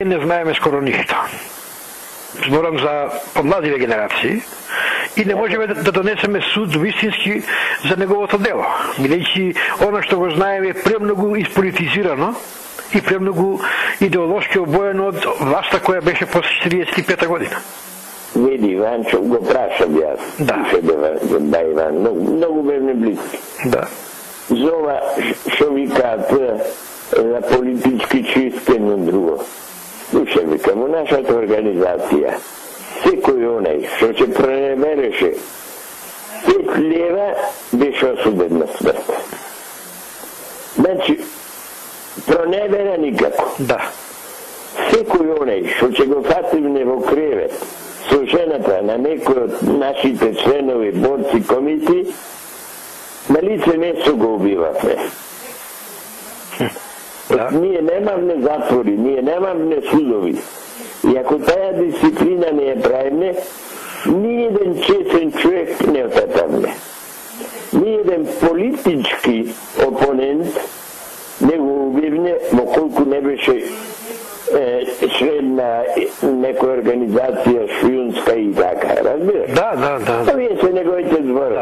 Не знаеме скоро ништо. Зборам за помладиве генерации и не можеме да донесеме суд вистински за неговото дело. Бидејќи оно што го знаеме е премногу исполитизирано и премногу идеолошки обоено од власта која беше после 45 година. Види, Иванчо, го прашам јас. Да, Иван, многу бевме близки. Да. За ова што викаат за политички чистки на друго. Слушай, викам, у нашата организација, секој онај што ќе пренебереше 5 лева беше осуден на смрт. Значи, пронебера никако. Да. Секој онај што ќе го фативне во кревет со жената на некој од нашите членови, борци, комити, на лице место го убивавме. Да. Ние немавме затвори, ние немавме судови. И ако тая дисциплина не ја правиме, ниједен честен човек не отатавме. Ниједен политички опонент не го убивне, во колку не беше член на некоја организација шпионска и така, разбираш? Да. Овие се неговите збори.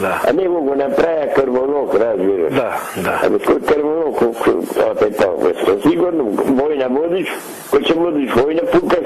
Да. А него го направија крволок, разбираш? Да. Абе, кој крволок, сигурно, војна водиш, кој ќе водиш војна, пукаш